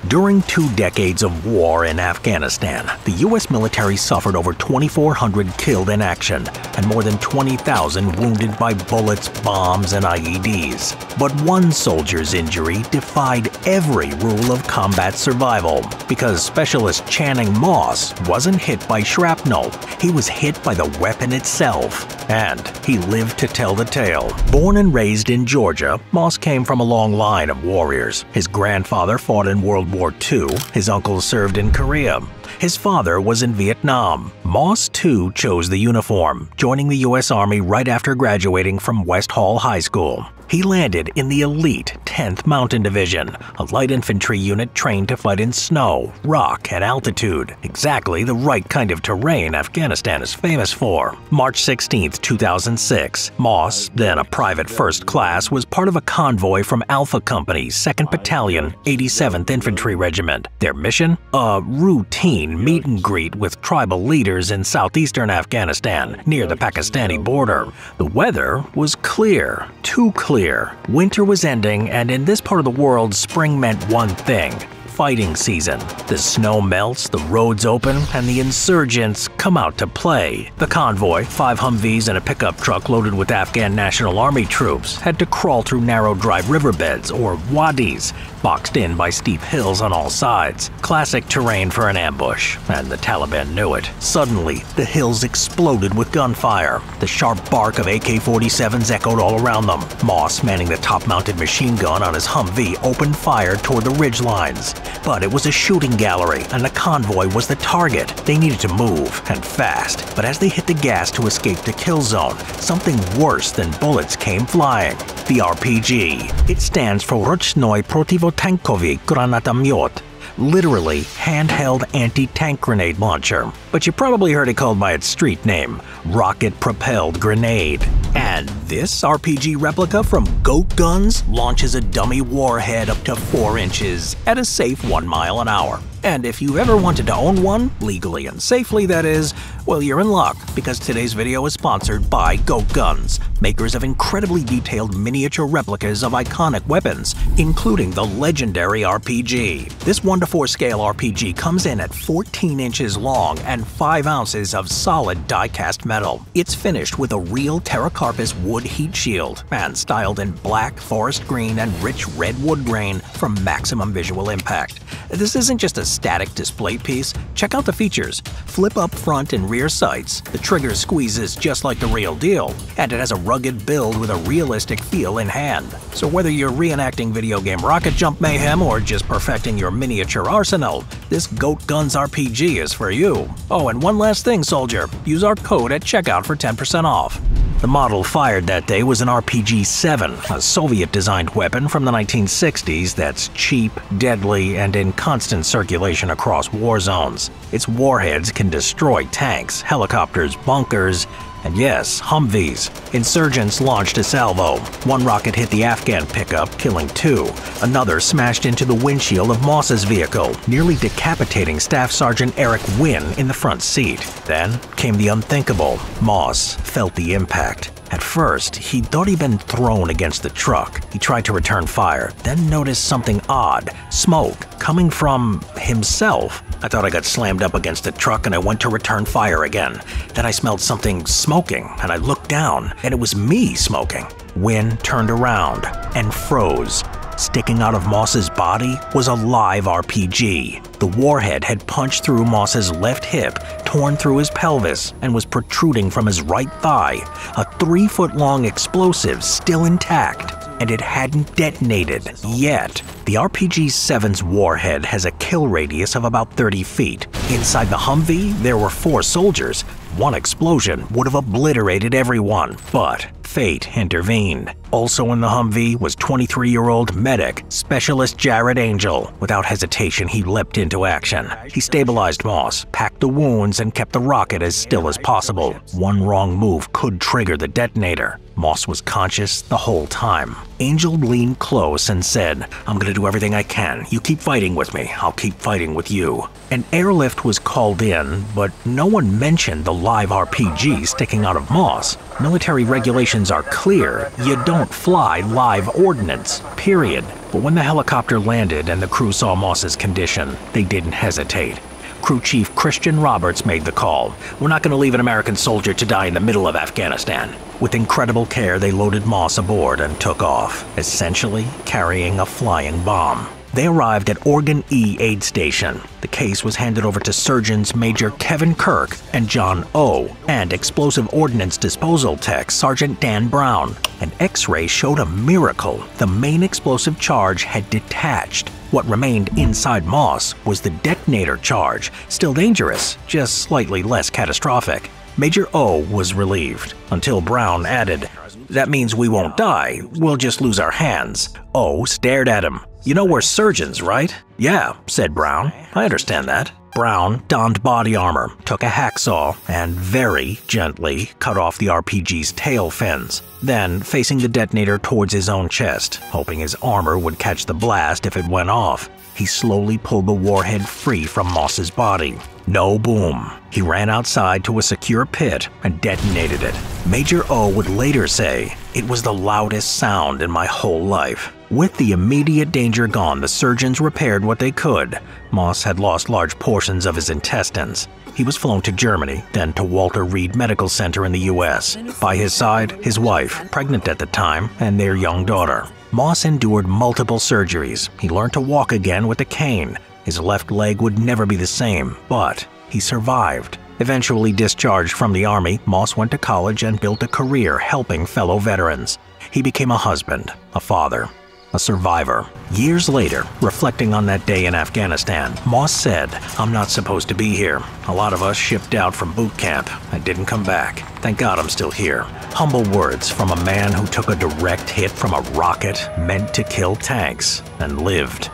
During 2 decades of war in Afghanistan, the U.S. military suffered over 2,400 killed in action and more than 20,000 wounded by bullets, bombs, and IEDs. But one soldier's injury defied every rule of combat survival, because Specialist Channing Moss wasn't hit by shrapnel, he was hit by the weapon itself. And he lived to tell the tale. Born and raised in Georgia, Moss came from a long line of warriors. His grandfather fought in World War II, his uncle served in Korea. His father was in Vietnam. Moss, too, chose the uniform, joining the U.S. Army right after graduating from West Hall High School. He landed in the elite 10th Mountain Division, a light infantry unit trained to fight in snow, rock, and altitude, exactly the right kind of terrain Afghanistan is famous for. March 16, 2006, Moss, then a private first class, was part of a convoy from Alpha Company's 2nd Battalion, 87th Infantry Regiment. Their mission? A routine meet and greet with tribal leaders in southeastern Afghanistan, near the Pakistani border. The weather was clear, too clear. Winter was ending, and in this part of the world, spring meant one thing: fighting season. The snow melts, the roads open, and the insurgents come out to play. The convoy, 5 Humvees and a pickup truck loaded with Afghan National Army troops, had to crawl through narrow dry riverbeds, or wadis, boxed in by steep hills on all sides. Classic terrain for an ambush, and the Taliban knew it. Suddenly, the hills exploded with gunfire. The sharp bark of AK-47s echoed all around them. Moss, manning the top-mounted machine gun on his Humvee, opened fire toward the ridge lines. But it was a shooting gallery, and the convoy was the target. They needed to move, and fast. But as they hit the gas to escape the kill zone, something worse than bullets came flying. The RPG. It stands for Ruchnoy Protivotankovy Granatomet, literally handheld anti-tank grenade launcher. But you probably heard it called by its street name, rocket-propelled grenade. And this RPG replica from Goat Guns launches a dummy warhead up to 4 inches at a safe 1 mile an hour. And if you ever wanted to own one, legally and safely that is, well, you're in luck, because today's video is sponsored by Goat Guns, makers of incredibly detailed miniature replicas of iconic weapons, including the legendary RPG. This 1:4 scale RPG comes in at 14 inches long and 5 ounces of solid die-cast metal. It's finished with a real Terracarpus wood heat shield and styled in black, forest green, and rich red wood grain from maximum visual impact. This isn't just a static display piece. Check out the features. Flip up front and rear sights, the trigger squeezes just like the real deal, and it has a rugged build with a realistic feel in hand. So whether you're reenacting video game rocket jump mayhem or just perfecting your miniature arsenal, this Goat Guns RPG is for you. Oh, and one last thing, soldier. Use our code at checkout for 10% off. The model fired that day was an RPG-7, a Soviet-designed weapon from the 1960s that's cheap, deadly, and in constant circulation across war zones. Its warheads can destroy tanks, helicopters, bunkers, and yes, Humvees. Insurgents launched a salvo. One rocket hit the Afghan pickup, killing 2. Another smashed into the windshield of Moss's vehicle, nearly decapitating Staff Sergeant Eric Wynn in the front seat. Then came the unthinkable. Moss felt the impact. At first, he thought he'd been thrown against the truck. He tried to return fire, then noticed something odd. Smoke coming from himself. I thought I got slammed up against the truck and I went to return fire again. Then I smelled something smoking and I looked down and it was me smoking. Wynn turned around and froze. Sticking out of Moss's body was a live RPG. The warhead had punched through Moss's left hip, torn through his pelvis, and was protruding from his right thigh. A 3-foot-long explosive still intact, and it hadn't detonated yet. The RPG-7's warhead has a kill radius of about 30 feet. Inside the Humvee, there were 4 soldiers. One explosion would have obliterated everyone, but fate intervened. Also in the Humvee was 23-year-old medic, Specialist Jared Angel. Without hesitation, he leapt into action. He stabilized Moss, packed the wounds, and kept the rocket as still as possible. One wrong move could trigger the detonator. Moss was conscious the whole time. Angel leaned close and said, "I'm gonna do everything I can. You keep fighting with me, I'll keep fighting with you." An airlift was called in, but no one mentioned the live RPG sticking out of moss. Military regulations are clear. You don't fly live ordnance, period. But when the helicopter landed and the crew saw Moss's condition, they didn't hesitate. Crew Chief Christian Roberts made the call. We're not going to leave an American soldier to die in the middle of Afghanistan. With incredible care, they loaded Moss aboard and took off, essentially carrying a flying bomb. They arrived at Organ E Aid Station. The case was handed over to Surgeons Major Kevin Kirk and John O, and Explosive Ordnance Disposal Tech Sergeant Dan Brown. An X-ray showed a miracle. The main explosive charge had detached. What remained inside Moss was the detonator charge, still dangerous, just slightly less catastrophic. Major O was relieved, until Brown added, "That means we won't die, we'll just lose our hands." O stared at him. "You know we're surgeons, right?" "Yeah," said Brown. "I understand that." Brown donned body armor, took a hacksaw, and very gently cut off the RPG's tail fins. Then, facing the detonator towards his own chest, hoping his armor would catch the blast if it went off, he slowly pulled the warhead free from Moss's body. No boom. He ran outside to a secure pit and detonated it. Major O would later say, "It was the loudest sound in my whole life." With the immediate danger gone, the surgeons repaired what they could. Moss had lost large portions of his intestines. He was flown to Germany, then to Walter Reed Medical Center in the US. By his side, his wife, pregnant at the time, and their young daughter. Moss endured multiple surgeries. He learned to walk again with a cane. His left leg would never be the same, but he survived. Eventually discharged from the Army, Moss went to college and built a career helping fellow veterans. He became a husband, a father, a survivor. Years later, reflecting on that day in Afghanistan, Moss said, "I'm not supposed to be here. A lot of us shipped out from boot camp. I didn't come back. Thank God I'm still here." Humble words from a man who took a direct hit from a rocket meant to kill tanks and lived.